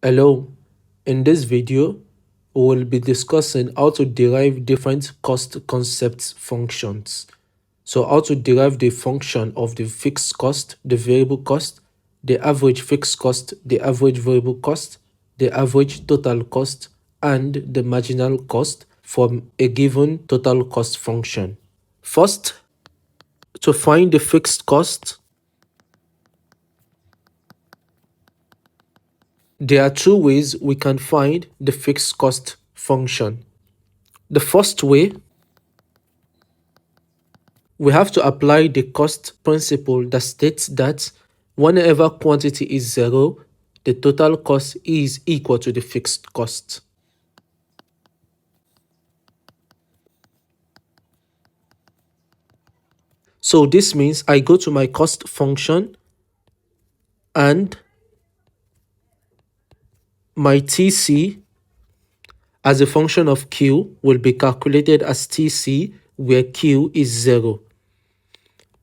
Hello, in this video, we will be discussing how to derive different cost concepts functions. So how to derive the function of the fixed cost, the variable cost, the average fixed cost, the average variable cost, the average total cost, and the marginal cost from a given total cost function. First, to find the fixed cost, there are two ways we can find the fixed cost function. The first way, we have to apply the cost principle that states that whenever quantity is zero, the total cost is equal to the fixed cost. So this means I go to my cost function and my TC as a function of Q will be calculated as TC where Q is 0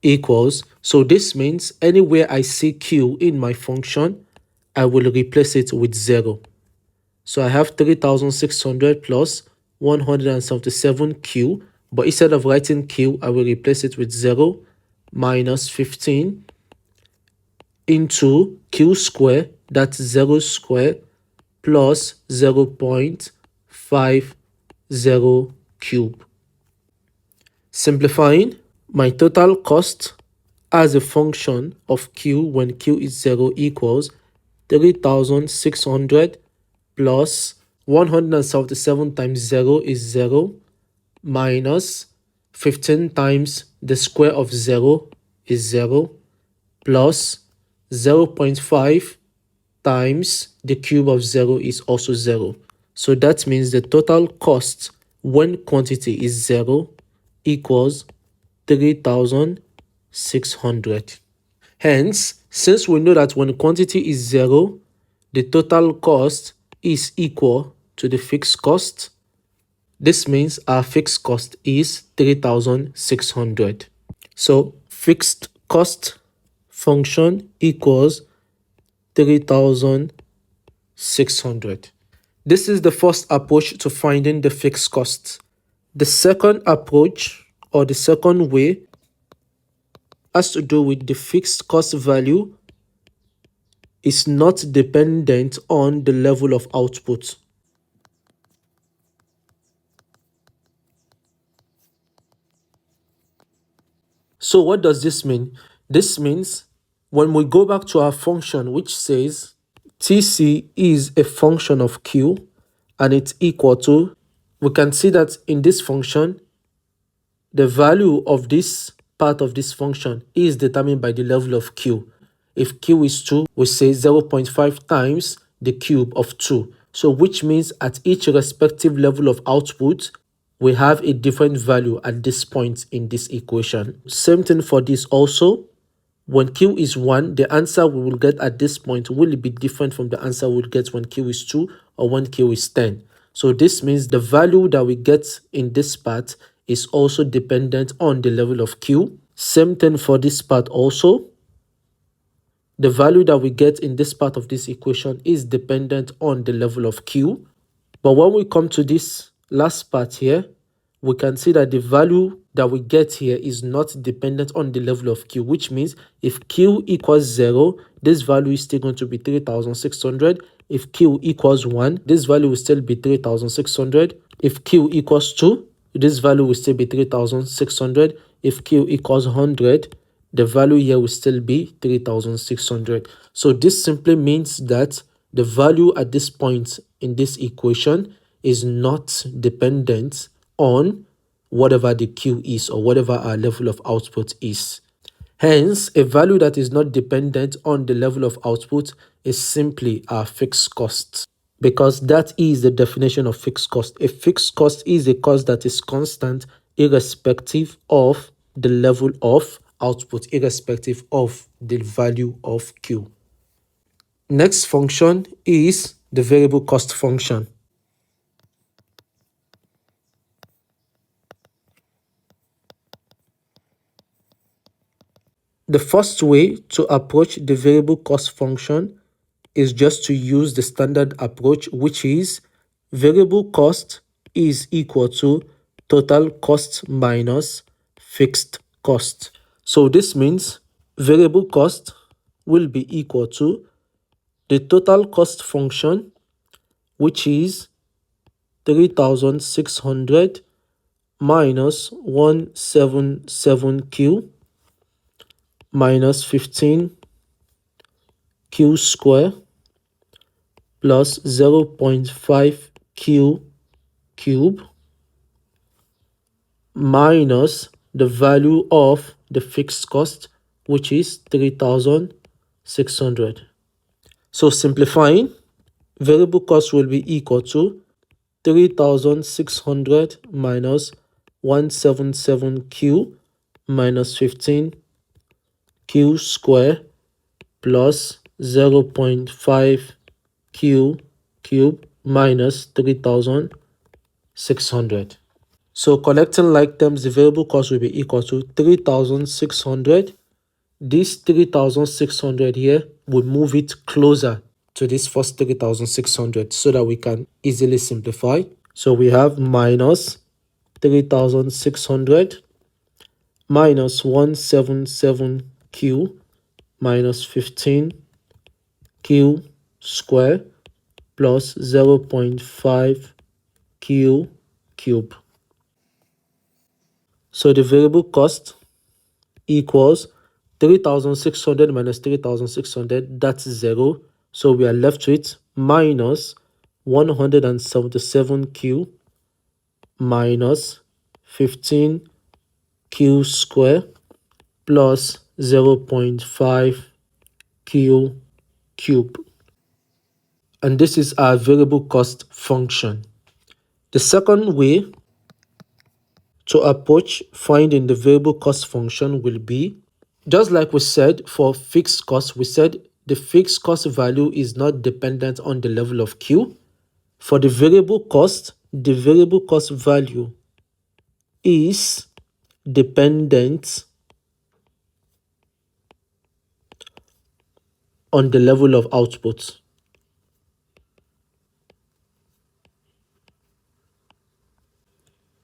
equals. So this means anywhere I see Q in my function, I will replace it with 0. So I have 3600 plus 177Q, but instead of writing Q, I will replace it with 0 minus 15 into Q square, that's 0 square, plus 0.50 cube. Simplifying, my total cost as a function of Q when Q is 0 equals 3600 plus 177 times 0 is 0 minus 15 times the square of 0 is 0 plus 0.5 times the cube of 0 is also 0. So that means the total cost when quantity is 0 equals 3600. Hence, since we know that when quantity is 0, the total cost is equal to the fixed cost, this means our fixed cost is 3600. So fixed cost function equals 3600. This is the first approach to finding the fixed cost. The second approach, or the second way, has to do with the fixed cost value is not dependent on the level of output. So what does this mean? This means when we go back to our function which says TC is a function of Q and it's equal to, we can see that in this function, the value of this part of this function is determined by the level of Q. If Q is 2, we say 0.5 times the cube of 2. So which means at each respective level of output, we have a different value at this point in this equation. Same thing for this also. When Q is 1, the answer we will get at this point will be different from the answer we'll get when Q is 2 or when Q is 10. So this means the value that we get in this part is also dependent on the level of Q. Same thing for this part also. The value that we get in this part of this equation is dependent on the level of Q. But when we come to this last part here, we can see that the value that we get here is not dependent on the level of Q, which means if Q equals 0, this value is still going to be 3600. If Q equals 1, this value will still be 3600. If Q equals 2, this value will still be 3600. If Q equals 100, the value here will still be 3600. So this simply means that the value at this point in this equation is not dependent on whatever the Q is or whatever our level of output is. Hence, a value that is not dependent on the level of output is simply our fixed cost, because that is the definition of fixed cost. A fixed cost is a cost that is constant irrespective of the level of output, irrespective of the value of Q. Next function is the variable cost function. The first way to approach the variable cost function is just to use the standard approach, which is variable cost is equal to total cost minus fixed cost. So this means variable cost will be equal to the total cost function, which is 3600 minus 177q minus 15q square plus 0.5q cube minus the value of the fixed cost, which is 3600. So simplifying, variable cost will be equal to 3600 minus 177q minus 15q square plus 0.5q cube minus 3600. So collecting like terms, the variable cost will be equal to 3600. This 3600 here, we move it closer to this first 3600 so that we can easily simplify. So we have minus 3600 minus 177q minus 15q square plus 0.5q cube. So the variable cost equals 3600 minus 3600, that's 0. So we are left with minus 177q minus 15q square plus 0.5q cube. And this is our variable cost function. The second way to approach finding the variable cost function will be, just like we said for fixed cost, we said the fixed cost value is not dependent on the level of Q. For the variable cost value is dependent on the level of output.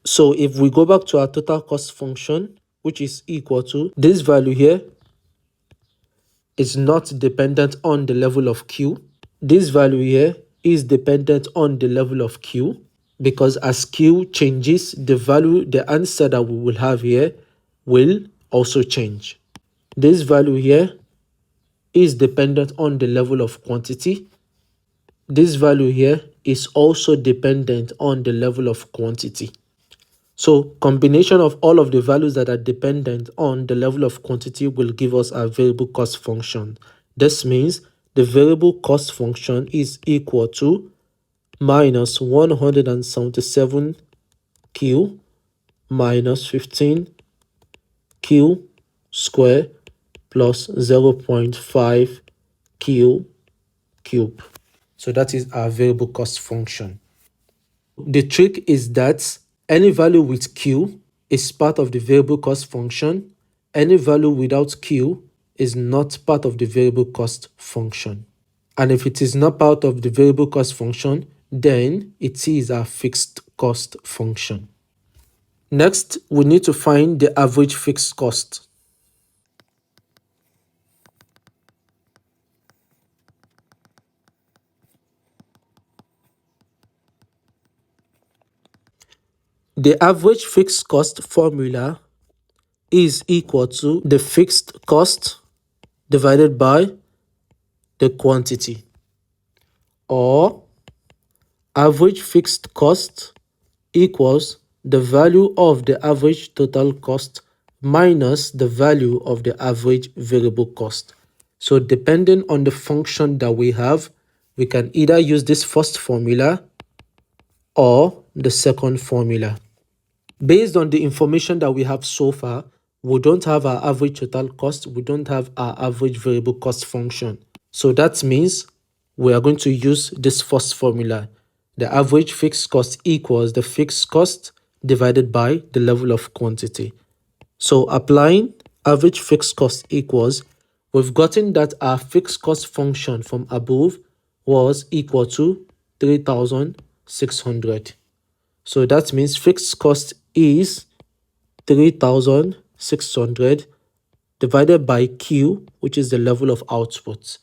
So if we go back to our total cost function, which is equal to this value here, is not dependent on the level of Q. This value here is dependent on the level of Q, because as Q changes, the value, the answer that we will have here will also change. This value here is dependent on the level of quantity. This value here is also dependent on the level of quantity. So combination of all of the values that are dependent on the level of quantity will give us our variable cost function. This means the variable cost function is equal to minus 177q minus 15q square plus 0.5q cube. So that is our variable cost function. The trick is that any value with Q is part of the variable cost function. Any value without Q is not part of the variable cost function. And if it is not part of the variable cost function, then it is a fixed cost function. Next, we need to find the average fixed cost. The average fixed cost formula is equal to the fixed cost divided by the quantity, or average fixed cost equals the value of the average total cost minus the value of the average variable cost. So depending on the function that we have, we can either use this first formula or the second formula. Based on the information that we have so far, we don't have our average total cost, we don't have our average variable cost function. So that means we are going to use this first formula. The average fixed cost equals the fixed cost divided by the level of quantity. So applying average fixed cost equals we've gotten that our fixed cost function from above was equal to 3,600. So that means fixed cost is 3,600 divided by Q, which is the level of output.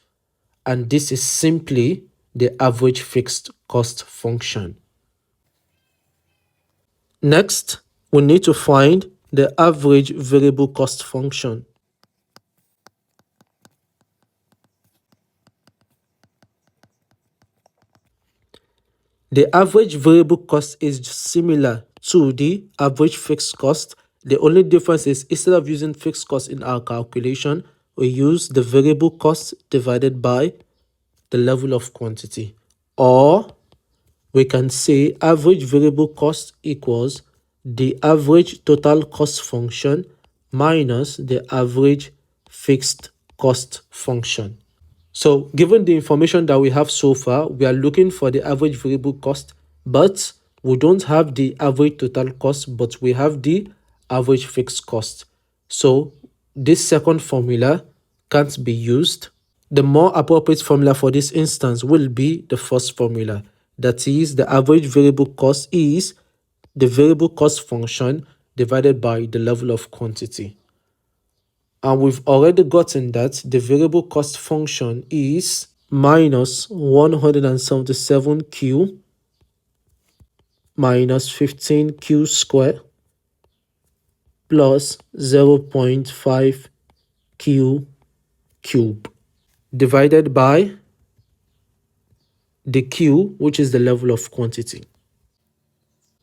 And this is simply the average fixed cost function. Next, we need to find the average variable cost function. The average variable cost is similar to the average fixed cost. The only difference is instead of using fixed cost in our calculation, we use the variable cost divided by the level of quantity. Or we can say average variable cost equals the average total cost function minus the average fixed cost function. So given the information that we have so far, we are looking for the average variable cost, but we don't have the average total cost, but we have the average fixed cost. So this second formula can't be used. The more appropriate formula for this instance will be the first formula. That is, the average variable cost is the variable cost function divided by the level of quantity. And we've already gotten that the variable cost function is minus 177Q minus 15Q square plus 0.5Q cube divided by the Q, which is the level of quantity.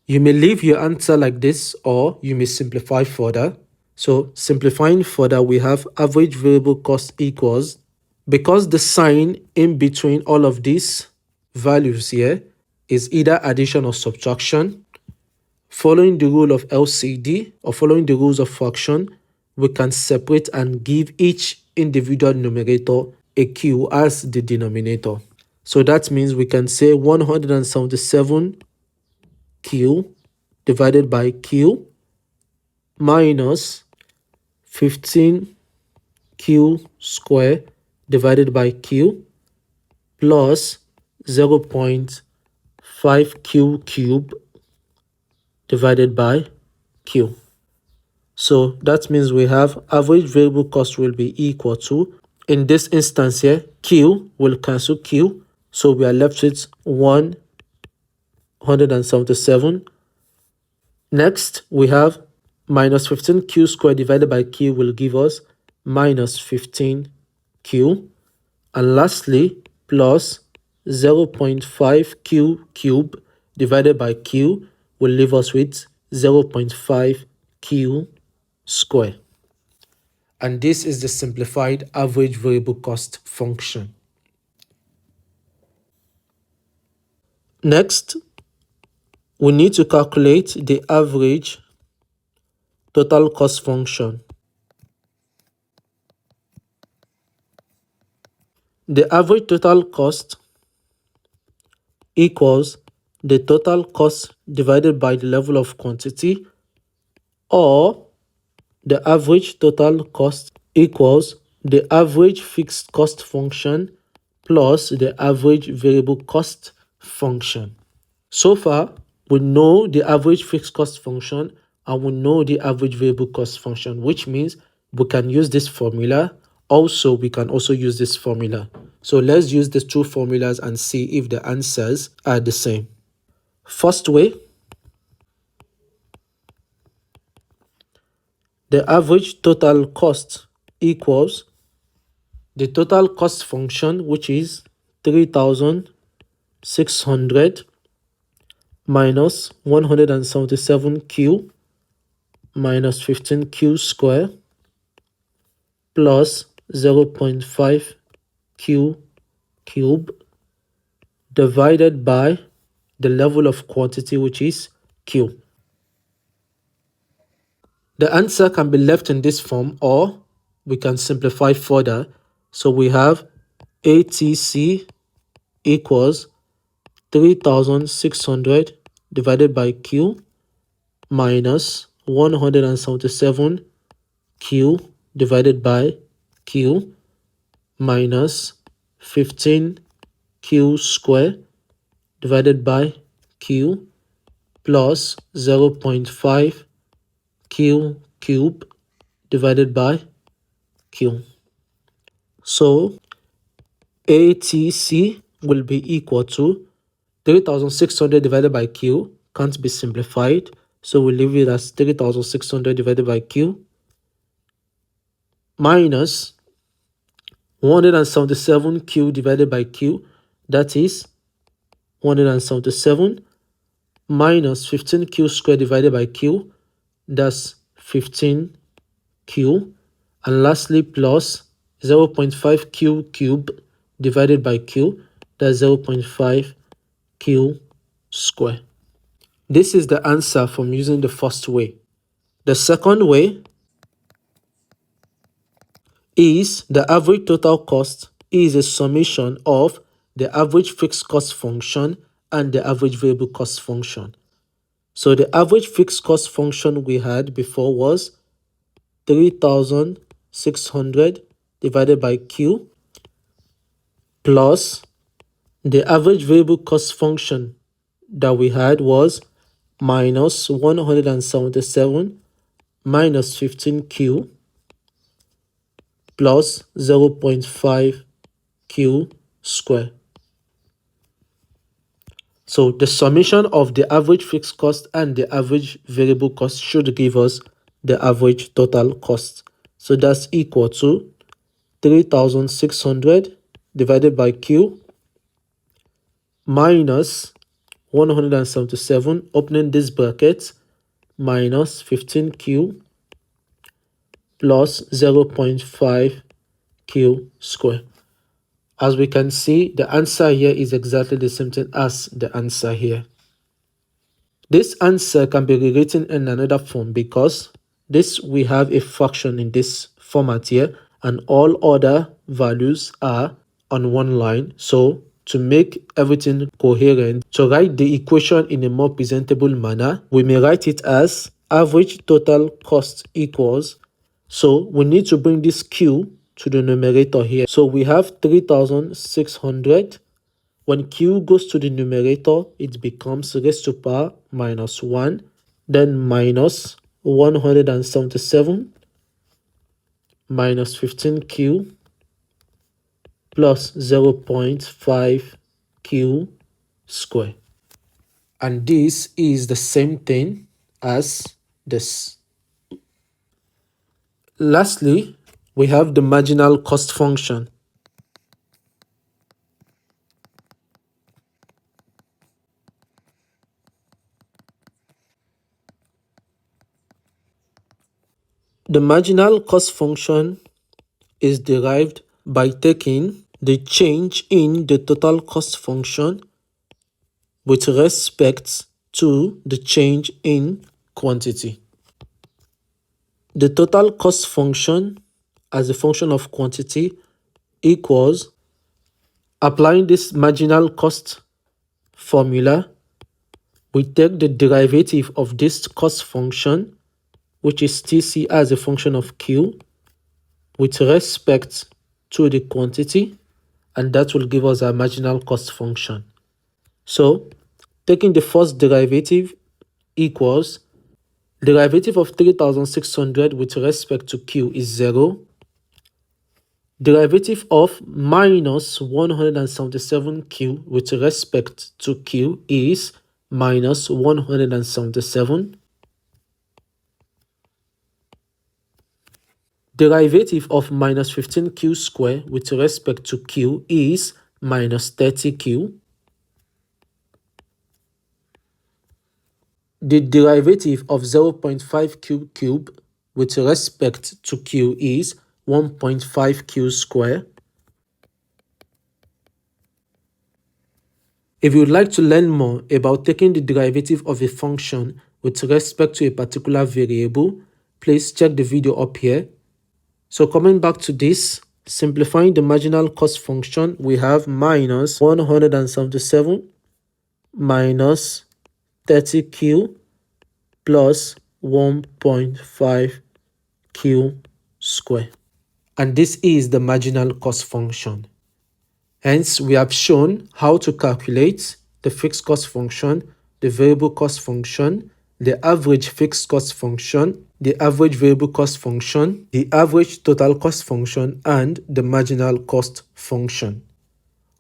You may leave your answer like this, or you may simplify further. So simplifying further, we have average variable cost equals, because the sign in between all of these values here is either addition or subtraction, following the rule of LCD or following the rules of fraction, we can separate and give each individual numerator a Q as the denominator. So that means we can say 177Q divided by Q minus 15Q square divided by Q plus 0.5Q cube divided by Q. So that means we have average variable cost will be equal to, in this instance here, Q will cancel Q. So we are left with 177. Next, we have minus 15Q squared divided by Q will give us minus 15Q. And lastly, plus 0.5Q cube divided by Q will leave us with 0.5Q square. And this is the simplified average variable cost function. Next, we need to calculate the average total cost function. The average total cost equals the total cost divided by the level of quantity, or the average total cost equals the average fixed cost function plus the average variable cost function. So far, we know the average fixed cost function and we know the average variable cost function, which means we can use this formula. Also, we can also use this formula. So let's use these two formulas and see if the answers are the same. First way, the average total cost equals the total cost function, which is 3,600 minus 177Q minus 15Q square plus 0.5Q cube divided by the level of quantity, which is Q. The answer can be left in this form, or we can simplify further. So we have ATC equals 3,600 divided by Q minus 177Q divided by Q minus 15q square divided by q plus 0.5 q cube divided by q. So ATC will be equal to 3600 divided by q, can't be simplified, so we'll leave it as 3600 divided by q, minus 177q divided by q, that is 177, minus 15q squared divided by q, that's 15q, and lastly plus 0.5 q cube divided by q, that's 0.5 q square. This is the answer from using the first way. The second way is the average total cost is a summation of the average fixed cost function and the average variable cost function. So the average fixed cost function we had before was 3600 divided by q plus the average variable cost function that we had was minus 177 minus 15q plus 0.5 q square. So the summation of the average fixed cost and the average variable cost should give us the average total cost. So that's equal to 3600 divided by q minus 177, opening this bracket, minus 15q plus 0.5 q square. As we can see, the answer here is exactly the same thing as the answer here. This answer can be rewritten in another form because we have a fraction in this format here and all other values are on one line. So to make everything coherent, to write the equation in a more presentable manner, we may write it as average total cost equals, so we need to bring this q to the numerator here. So we have 3600. When q goes to the numerator, it becomes raised to power minus 1, then minus 177 minus 15q plus 0.5 q square. And this is the same thing as this. Lastly, we have the marginal cost function. The marginal cost function is derived by taking the change in the total cost function with respect to the change in quantity. The total cost function as a function of quantity equals, applying this marginal cost formula, we take the derivative of this cost function, which is TC as a function of Q, with respect to the quantity, and that will give us our marginal cost function. So taking the first derivative equals, derivative of 3600 with respect to Q is 0. Derivative of minus 177Q with respect to Q is minus 177. Derivative of minus 15Q square with respect to Q is minus 30Q. The derivative of 0.5Q cube with respect to Q is 1.5Q square. If you would like to learn more about taking the derivative of a function with respect to a particular variable, please check the video up here. So coming back to this, simplifying the marginal cost function, we have minus 177 minus 30Q plus 1.5Q square. and this is the marginal cost function. Hence, we have shown how to calculate the fixed cost function, the variable cost function, the average fixed cost function, the average variable cost function, the average total cost function, and the marginal cost function.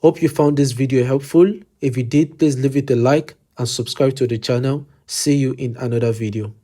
Hope you found this video helpful. If you did, please leave it a like and subscribe to the channel. See you in another video.